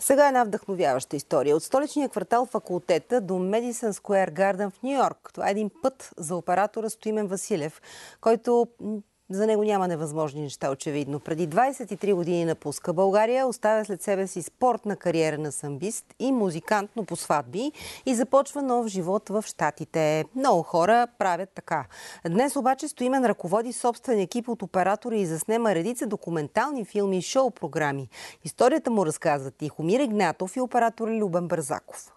Сега една вдъхновяваща история. От столичния квартал Факултета до Медисън Скуер Гарден в Нью-Йорк. Това е един път за оператора Стоимен Василев, който за него няма невъзможни неща, очевидно. Преди 23 години напуска България, оставя след себе си спортна кариера на самбист и музикант, но по сватби, и започва нов живот в Щатите. Много хора правят така. Днес обаче Стоимен ръководи собствен екип от оператори и заснема редица документални филми и шоу-програми. Историята му разказват Тихомир Игнатов и оператор Любен Бързаков.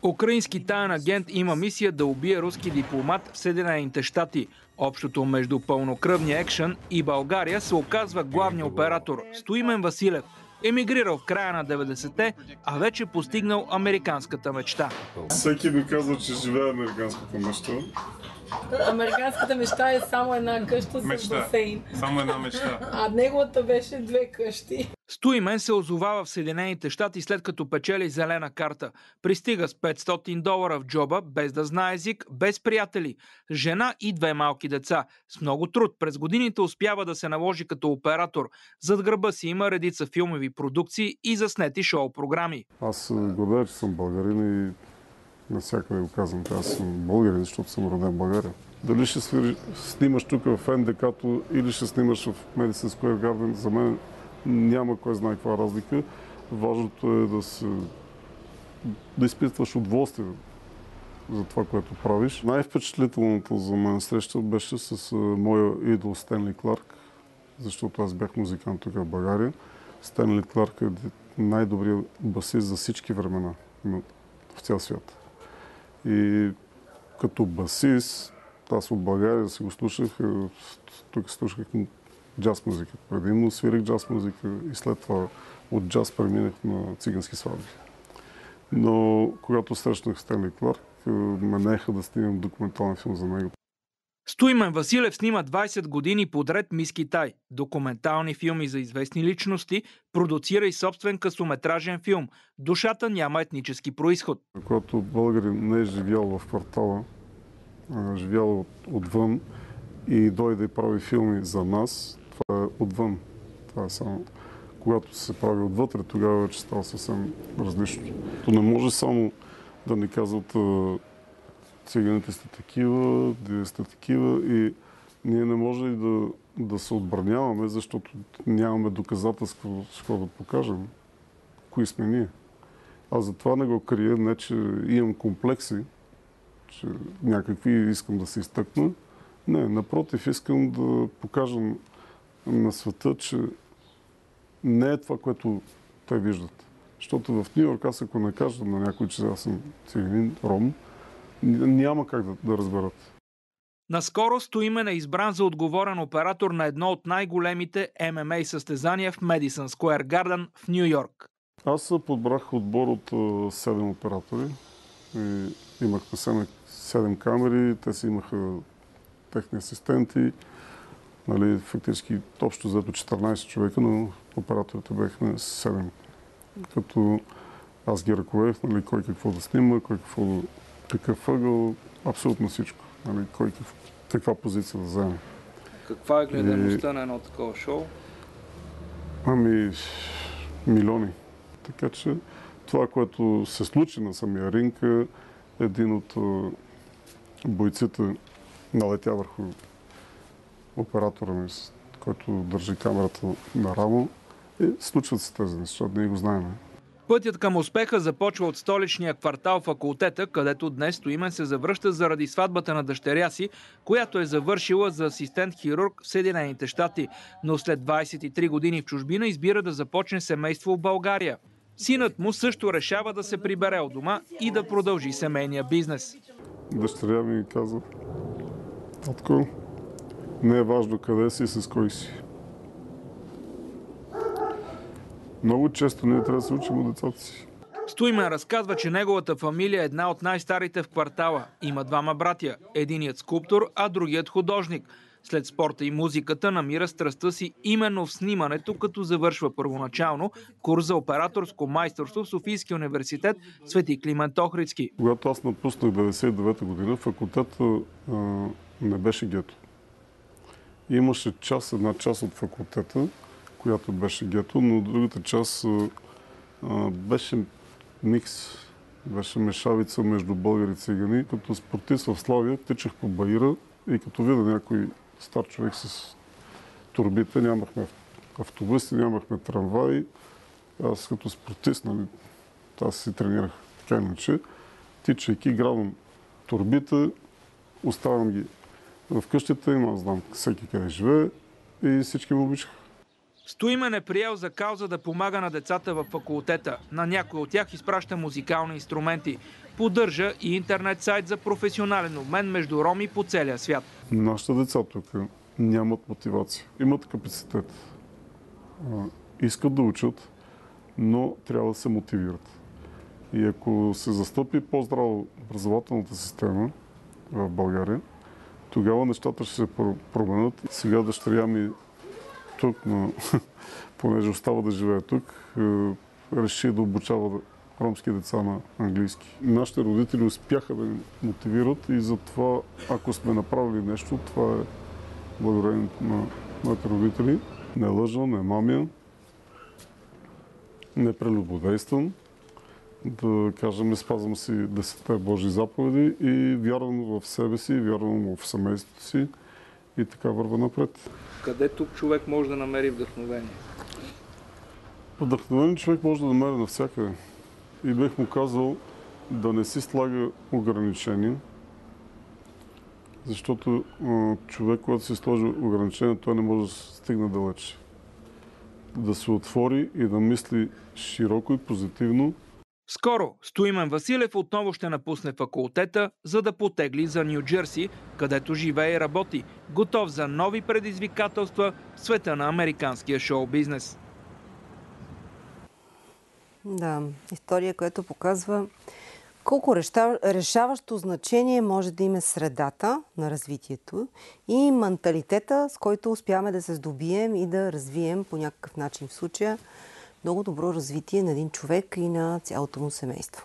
Украински таен агент има мисия да убие руски дипломат в Съединените щати. Общото между пълнокръвния екшън и България се оказва главния оператор Стоимен Василев. Емигрирал в края на 90-те, а вече постигнал американската мечта. Всеки ми казва, че живее американската мечта. Американската мечта е само една къща с басейн. Само една мечта. А неговата беше 2 къщи. Стоимен се озовава в Съединените щати след като печели зелена карта. Пристига с $500 в джоба, без да знае език, без приятели, жена и 2 малки деца. С много труд през годините успява да се наложи като оператор. Зад гърба си има редица филмови продукции и заснети шоу-програми. Аз гордея, че съм българин и навсякъде го казвам. Аз съм българин, защото съм роден в България. Дали ще снимаш тук в НДК-то или ще снимаш в Медисън Скуер Гарден, за мен няма кой знае каква разлика. Важното е да изпитваш удоволствие за това, което правиш. Най-впечатлителното за мен среща беше с моя идол Стенли Кларк, защото аз бях музикант тук в България. Стенли Кларк е най-добрият басист за всички времена в цял свят. И като басист, аз от България си го слушах, тук слушах джаз музика. Предимно свирих джаз музика и след това от джаз преминах на цигански сватби. Но когато срещнах Стенли Кларк, ме наеха да снимам документален филм за него. Стоимен Василев снима 20 години подред Мис Китай, документални филми за известни личности, продуцира и собствен късометражен филм «Душата няма етнически происход». Когато българин не е живял в квартала, живял отвън и дойде и прави филми за нас, това е отвън. Това е само когато се прави отвътре, тогава вече става съвсем различно. То не може само да ни казват циганите сте такива, вие сте такива и ние не може и да се отбраняваме, защото нямаме доказателства, какво да покажем, кои сме ние. Аз затова не го крия, не че имам комплекси, че някакви искам да се изтъкна. Не, напротив, искам да покажа на света, че не е това, което те виждат. Защото в Нью-Йорк, аз ако не кажа на някой, че аз съм циганин, ром, няма как да разберат. Наскоро Стоимен е избран за отговорен оператор на едно от най-големите ММА състезания в Медисън Скуер Гарден в Нью-Йорк. Аз подбрах отбор от 7 оператори. И имахме 7 камери, те си имаха техни асистенти. Нали, фактически общо взето 14 човека, но операторите бяхме 7. Като аз ги ръководех, нали, кой какво да снима, кой какъв ъгъл, абсолютно всичко. Нали, кой каква позиция да вземе. Каква е гледаността на едно такова шоу? Ами, милиони. Така че това, което се случи на самия ринг, един от бойците налетя върху оператора ми, който държи камерата на рамо. И случват се тези неща, защото ние го знаем. Пътят към успеха започва от столичния квартал Факултета, където днес Стоимен се завръща заради сватбата на дъщеря си, която е завършила за асистент-хирург в Съединените щати. Но след 23 години в чужбина избира да започне семейство в България. Синът му също решава да се прибере от дома и да продължи семейния бизнес. Дъщеря ми казва: татко, не е важно къде си и с кой си. Много често ние трябва да се учим от децата си. Стоимен разказва, че неговата фамилия е една от най-старите в квартала. Има 2 братя. Единият скулптор, а другият художник. След спорта и музиката намира страстта си именно в снимането, като завършва първоначално курс за операторско майсторство в Софийския университет Свети Климент Охридски. Когато аз напуснах 1999 година, факултетът не беше гето. Имаше една част от факултета, която беше гето, но другата част беше микс, беше мешавица между българи и цигани. Като спортист в Славия тичах по баира и като видя някой стар човек с турбите, нямахме автобуси, нямахме трамваи. Аз като спортист, нали, аз си тренирах така иначе, тичайки, грабвам турбите, оставям ги в къщата им, аз знам всеки къде живее и всички ме обичаха. Стоимен е приел за кауза да помага на децата във факултета. На някой от тях изпраща музикални инструменти. Поддържа и интернет сайт за професионален обмен между роми по целия свят. Нашите деца тук нямат мотивация. Имат капацитет. Искат да учат, но трябва да се мотивират. И ако се застъпи по-здраво образователната система в България, тогава нещата ще се променят. Сега дъщеря ми тук, но понеже остава да живее тук, реши да обучава ромски деца на английски. Нашите родители успяха да ни мотивират и затова, ако сме направили нещо, това е благодарението на моите родители. Не лъжа, не мамя, не прелюбодействам. Да кажем, спазвам си 10 Божии заповеди и вярвам в себе си, вярвам в семейството си и така върва напред. Къде тук човек може да намери вдъхновение? Вдъхновение човек може да намери навсякъде. И бих му казал да не си слага ограничения, защото човек, когато си сложи ограничения, той не може да стигне далеч. Да се отвори и да мисли широко и позитивно. Скоро Стоимен Василев отново ще напусне факултета, за да потегли за Ню Джерси, където живее и работи, готов за нови предизвикателства в света на американския шоу-бизнес. Да, история, която показва колко решаващо значение може да има средата на развитието и менталитета, с който успяваме да се здобием и да развием по някакъв начин в случая много добро развитие на един човек и на цялото му семейство.